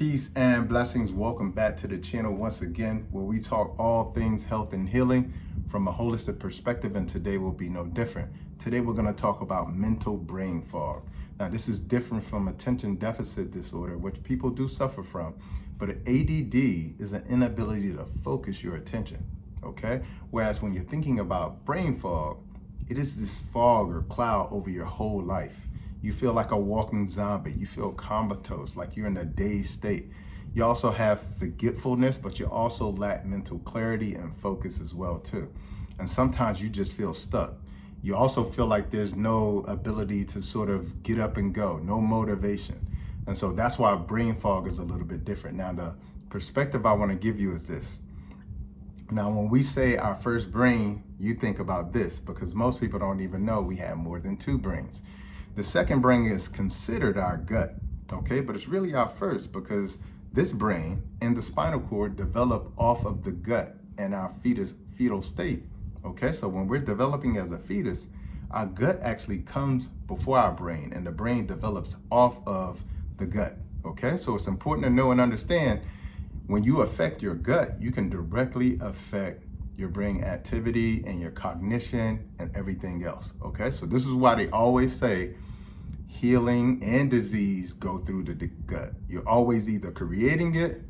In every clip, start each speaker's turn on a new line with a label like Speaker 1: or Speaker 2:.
Speaker 1: Peace and blessings. Welcome back to the channel once again, where we talk all things health and healing from a holistic perspective, and today will be no different. Today we're going to talk about mental brain fog. Now, this is different from attention deficit disorder, which people do suffer from, but ADD is an inability to focus your attention, okay? Whereas when you're thinking about brain fog, it is this fog or cloud over your whole life. You feel like a walking zombie. You feel comatose, like you're in a dazed state. You also have forgetfulness, but you also lack mental clarity and focus as well too. And sometimes you just feel stuck. You also feel like there's no ability to sort of get up and go, no motivation. And so that's why brain fog is a little bit different. Now, the perspective I want to give you is this. Now, when we say our first brain, you think about this, because most people don't even know we have more than two brains. The second brain is considered our gut, okay? But it's really our first, because this brain and the spinal cord develop off of the gut and our fetal state, okay? So when we're developing as a fetus, our gut actually comes before our brain, and the brain develops off of the gut, okay? So it's important to know and understand, when you affect your gut, you can directly affect your brain activity and your cognition and everything else, okay? So this is why they always say healing and disease go through the gut. You're always either creating it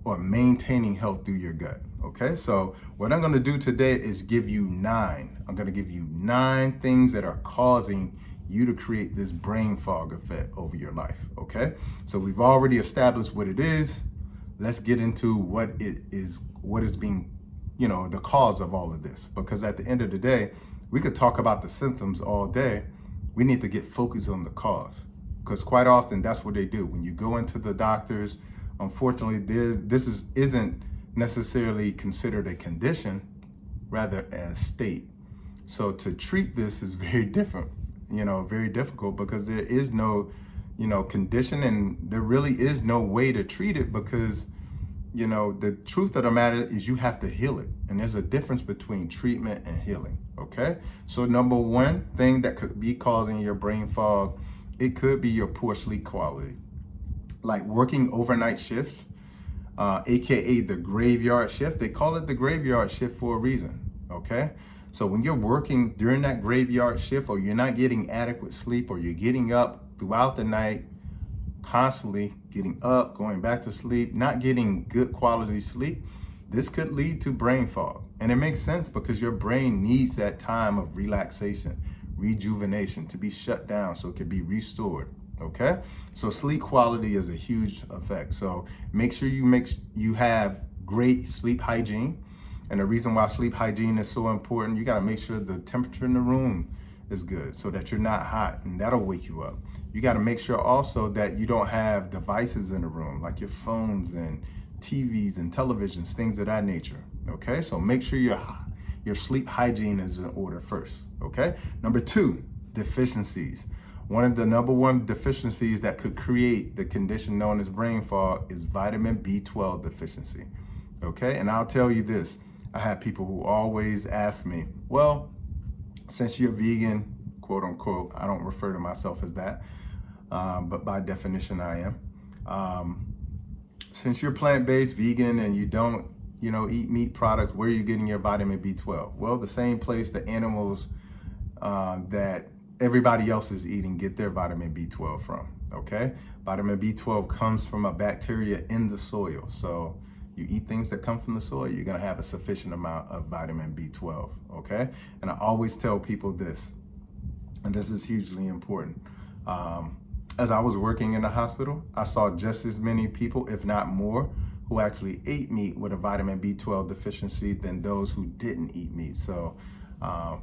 Speaker 1: or maintaining health through your gut, okay? So what I'm gonna do today is give you I'm gonna give you 9 things that are causing you to create this brain fog effect over your life, okay? So we've already established what it is. Let's get into what is being, the cause of all of this. Because at the end of the day, we could talk about the symptoms all day. We need to get focused on the cause, because quite often that's what they do. When you go into the doctors, unfortunately, this isn't necessarily considered a condition, rather a state. So to treat this is very different, very difficult, because there is no, condition, and there really is no way to treat it, because the truth of the matter is you have to heal it. And there's a difference between treatment and healing, okay? So number one thing that could be causing your brain fog, it could be your poor sleep quality. Like working overnight shifts, AKA the graveyard shift. They call it the graveyard shift for a reason, okay? So when you're working during that graveyard shift, or you're not getting adequate sleep, or you're getting up throughout the night, constantly getting up, going back to sleep, not getting good quality sleep, this could lead to brain fog. And it makes sense, because your brain needs that time of relaxation, rejuvenation, to be shut down so it can be restored, okay? So sleep quality is a huge effect. So make sure you have great sleep hygiene. And the reason why sleep hygiene is so important, you gotta make sure the temperature in the room is good, so that you're not hot, and that'll wake you up. You got to make sure also that you don't have devices in the room, like your phones and TVs and televisions, things of that nature, okay? So make sure your sleep hygiene is in order first, okay? Number 2, deficiencies. One of the number one deficiencies that could create the condition known as brain fog is vitamin B12 deficiency, okay? And I'll tell you this, I have people who always ask me, well, since you're vegan, quote unquote, I don't refer to myself as that, but by definition I am. Since you're plant-based, vegan, and you don't, eat meat products, where are you getting your vitamin B12? Well, the same place the animals that everybody else is eating get their vitamin B12 from, okay? Vitamin B12 comes from a bacteria in the soil. So you eat things that come from the soil, you're gonna have a sufficient amount of vitamin B12, okay? And I always tell people this, and this is hugely important. As I was working in the hospital, I saw just as many people, if not more, who actually ate meat with a vitamin B12 deficiency than those who didn't eat meat. So I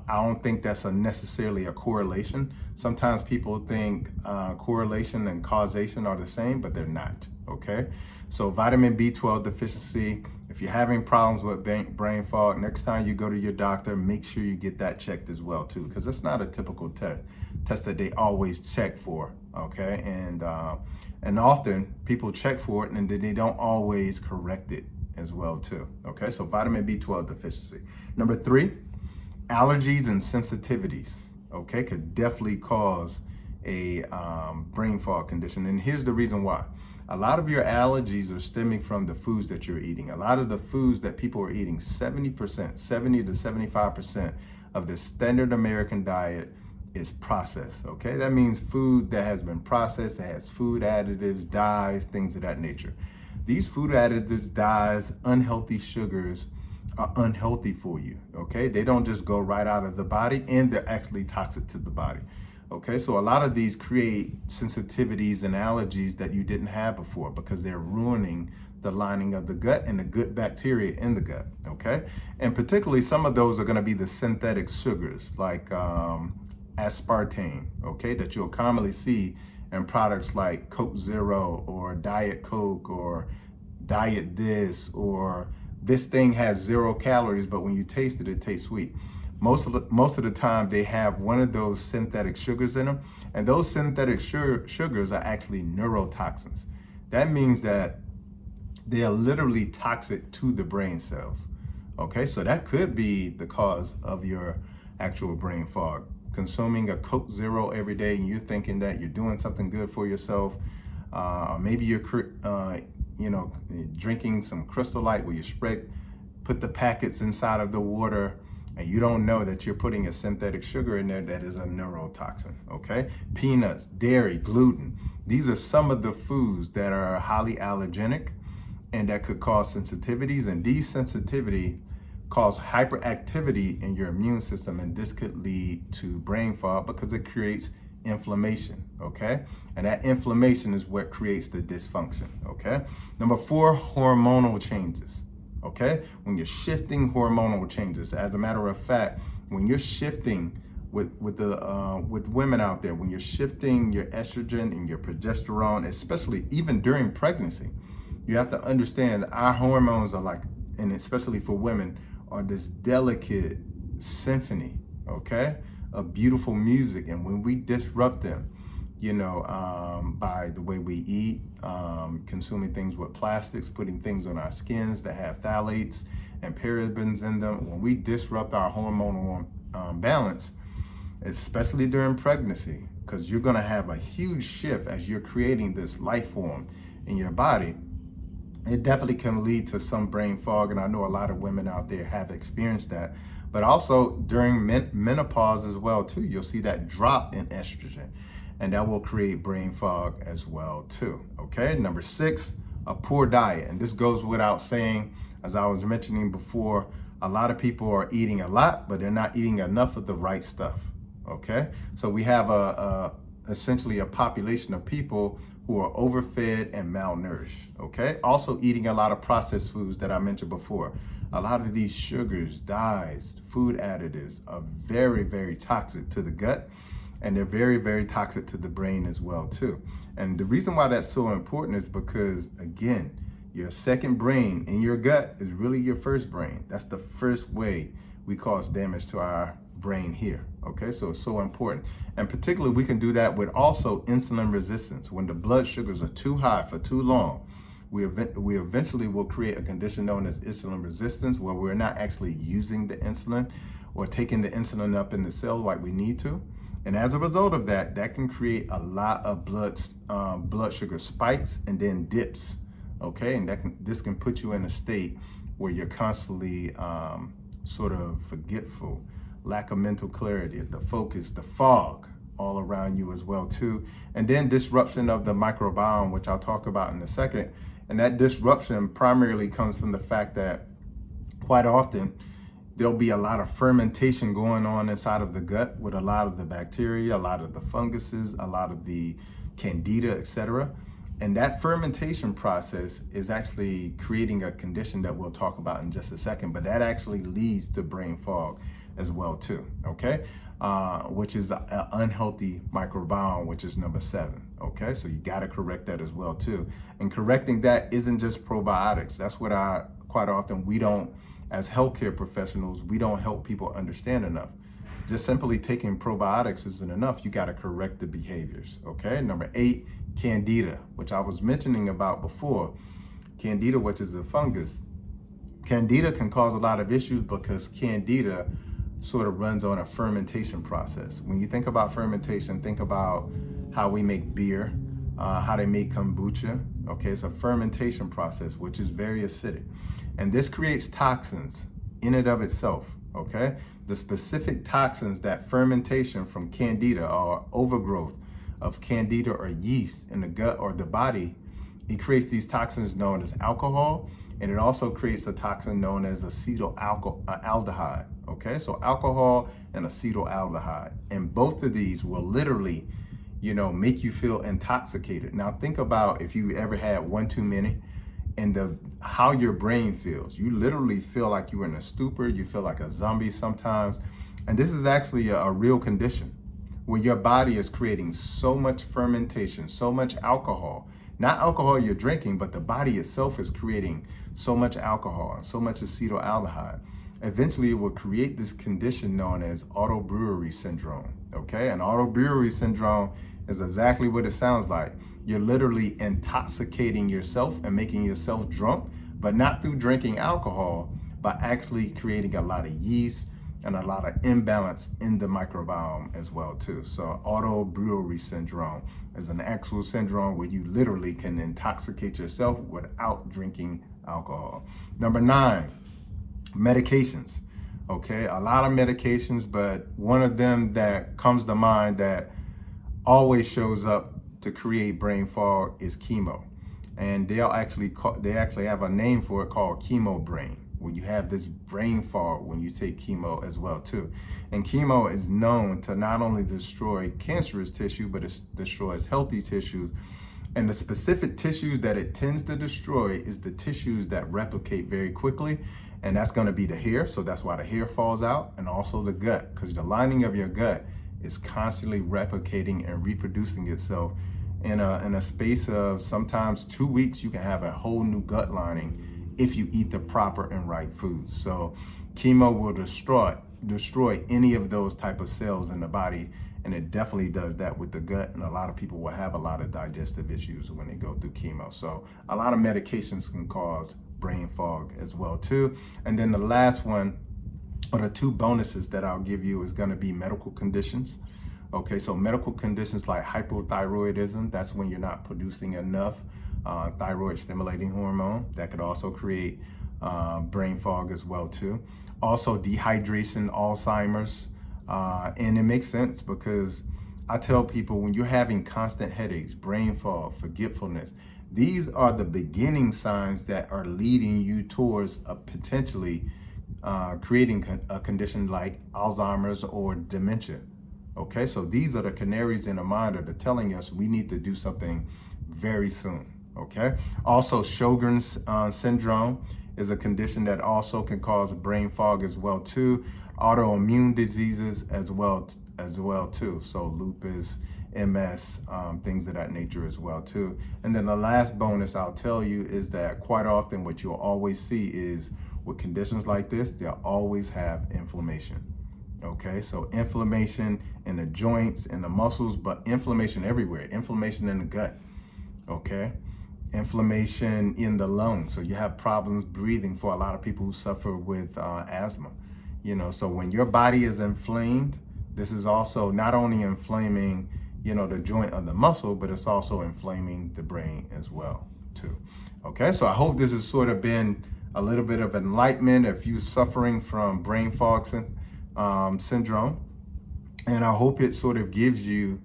Speaker 1: don't think that's necessarily a correlation. Sometimes people think correlation and causation are the same, but they're not, okay? So vitamin B12 deficiency, if you're having problems with brain fog, next time you go to your doctor, make sure you get that checked as well too, because it's not a typical test that they always check for, okay? And often people check for it and then they don't always correct it as well too, okay? So vitamin B12 deficiency. Number 3, allergies and sensitivities, okay, could definitely cause a brain fog condition. And here's the reason why. A lot of your allergies are stemming from the foods that you're eating. A lot of the foods that people are eating, 70%, 70 to 75% of the standard American diet is processed, okay? That means food that has been processed, that has food additives, dyes, things of that nature. These food additives, dyes, unhealthy sugars are unhealthy for you, okay? They don't just go right out of the body, and they're actually toxic to the body. Okay, so a lot of these create sensitivities and allergies that you didn't have before because they're ruining the lining of the gut and the good bacteria in the gut, okay? And particularly some of those are gonna be the synthetic sugars like aspartame, okay, that you'll commonly see in products like Coke Zero or Diet Coke or Diet This, or this thing has 0 calories, but when you taste it, it tastes sweet. Most of the time they have one of those synthetic sugars in them, and those synthetic sugars are actually neurotoxins. That means that they are literally toxic to the brain cells. Okay, so that could be the cause of your actual brain fog. Consuming a Coke Zero every day and you're thinking that you're doing something good for yourself, or maybe you're drinking some Crystal Light where you put the packets inside of the water, and you don't know that you're putting a synthetic sugar in there that is a neurotoxin, okay? Peanuts, dairy, gluten. These are some of the foods that are highly allergenic and that could cause sensitivities, and these sensitivity cause hyperactivity in your immune system, and this could lead to brain fog because it creates inflammation, okay? And that inflammation is what creates the dysfunction, okay? Number 4, hormonal changes. Okay, when you're shifting hormonal changes. As a matter of fact, when you're shifting with women out there, when you're shifting your estrogen and your progesterone, especially even during pregnancy, you have to understand that our hormones are like, and especially for women, are this delicate symphony, okay, of beautiful music. And when we disrupt them, by the way we eat, consuming things with plastics, putting things on our skins that have phthalates and parabens in them. When we disrupt our hormonal balance, especially during pregnancy, because you're going to have a huge shift as you're creating this life form in your body, it definitely can lead to some brain fog. And I know a lot of women out there have experienced that. But also during menopause as well, too, you'll see that drop in estrogen. And that will create brain fog as well too, okay? Number 6, a poor diet. And this goes without saying, as I was mentioning before, a lot of people are eating a lot, but they're not eating enough of the right stuff, okay? So we have essentially a population of people who are overfed and malnourished, okay? Also eating a lot of processed foods that I mentioned before. A lot of these sugars, dyes, food additives are very, very toxic to the gut. And they're very, very toxic to the brain as well too. And the reason why that's so important is because, again, your second brain in your gut is really your first brain. That's the first way we cause damage to our brain here, okay? So it's so important. And particularly we can do that with also insulin resistance. When the blood sugars are too high for too long, we eventually will create a condition known as insulin resistance, where we're not actually using the insulin or taking the insulin up in the cell like we need to. And as a result of that, that can create a lot of blood sugar spikes and then dips, okay? And this can put you in a state where you're constantly sort of forgetful, lack of mental clarity, the focus, the fog all around you as well too. And then disruption of the microbiome, which I'll talk about in a second. And that disruption primarily comes from the fact that quite often, there'll be a lot of fermentation going on inside of the gut with a lot of the bacteria, a lot of the funguses, a lot of the candida, etc. And that fermentation process is actually creating a condition that we'll talk about in just a second, but that actually leads to brain fog as well too, okay? Which is an unhealthy microbiome, which is number 7, okay? So you gotta correct that as well too. And correcting that isn't just probiotics. That's what quite often we don't, as healthcare professionals, we don't help people understand enough. Just simply taking probiotics isn't enough. You got to correct the behaviors, okay? Number 8, candida, which I was mentioning about before. Candida, which is a fungus. Candida can cause a lot of issues because candida sort of runs on a fermentation process. When you think about fermentation, think about how we make beer, how they make kombucha. Okay, it's a fermentation process, which is very acidic. And this creates toxins in and of itself, okay? The specific toxins that fermentation from candida or overgrowth of candida or yeast in the gut or the body, it creates these toxins known as alcohol, and it also creates a toxin known as acetaldehyde, okay? So alcohol and acetaldehyde, and both of these will literally, make you feel intoxicated. Now think about if you ever had one too many and how your brain feels. You literally feel like you're in a stupor, you feel like a zombie sometimes. And this is actually a real condition where your body is creating so much fermentation, so much alcohol, not alcohol you're drinking, but the body itself is creating so much alcohol and so much acetaldehyde. Eventually it will create this condition known as autobrewery syndrome, okay? And autobrewery syndrome is exactly what it sounds like. You're literally intoxicating yourself and making yourself drunk, but not through drinking alcohol, but actually creating a lot of yeast and a lot of imbalance in the microbiome as well too. So autobrewery syndrome is an actual syndrome where you literally can intoxicate yourself without drinking alcohol. Number 9, medications. Okay, a lot of medications, but one of them that comes to mind that always shows up to create brain fog is chemo. And they actually have a name for it called chemo brain, where you have this brain fog when you take chemo as well too. And chemo is known to not only destroy cancerous tissue, but it destroys healthy tissues. And the specific tissues that it tends to destroy is the tissues that replicate very quickly. And that's going to be the hair. So that's why the hair falls out, and also the gut, because the lining of your gut is constantly replicating and reproducing itself. In a space of sometimes 2 weeks, you can have a whole new gut lining if you eat the proper and right foods. So chemo will destroy any of those type of cells in the body, and it definitely does that with the gut. And a lot of people will have a lot of digestive issues when they go through chemo. So a lot of medications can cause brain fog as well too. And then the last one, or the 2 bonuses that I'll give you, is going to be medical conditions. Okay, so medical conditions like hypothyroidism, that's when you're not producing enough thyroid stimulating hormone. That could also create brain fog as well too. Also dehydration, Alzheimer's, and it makes sense because I tell people when you're having constant headaches, brain fog, forgetfulness, these are the beginning signs that are leading you towards a potentially creating a condition like Alzheimer's or dementia. Okay, so these are the canaries in the mine that are telling us we need to do something very soon. Okay, also Sjogren's syndrome is a condition that also can cause brain fog as well too. Autoimmune diseases as well too. So lupus, MS, things of that nature as well too. And then the last bonus I'll tell you is that quite often what you'll always see is with conditions like this, they'll always have inflammation. Okay, so inflammation in the joints and the muscles, but inflammation everywhere. Inflammation in the gut. Okay, inflammation in the lungs. So you have problems breathing for a lot of people who suffer with asthma. So when your body is inflamed, this is also not only inflaming, the joint of the muscle, but it's also inflaming the brain as well too. Okay, so I hope this has sort of been a little bit of enlightenment if you're suffering from brain fog syndrome. And I hope it sort of gives you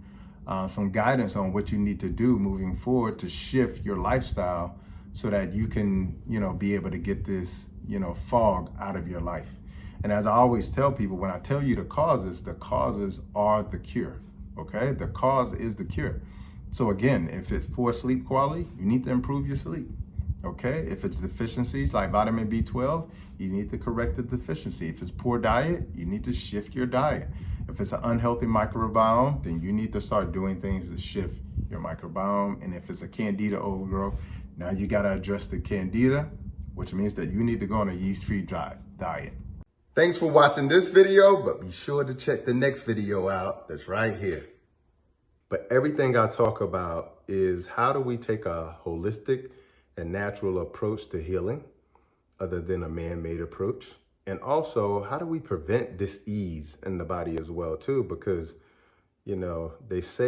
Speaker 1: some guidance on what you need to do moving forward to shift your lifestyle so that you can, be able to get this, fog out of your life. And as I always tell people, when I tell you the causes are the cure. Okay, the cause is the cure. So again, if it's poor sleep quality, you need to improve your sleep. Okay, if it's deficiencies like vitamin B12, you need to correct the deficiency. If it's poor diet, you need to shift your diet. If it's an unhealthy microbiome, then you need to start doing things to shift your microbiome. And if it's a candida overgrowth, now you got to address the candida, which means that you need to go on a yeast-free diet. Thanks for watching this video, but be sure to check the next video out that's right here. But everything I talk about is how do we take a holistic and natural approach to healing other than a man-made approach? And also, how do we prevent dis-ease in the body as well too? Because, they say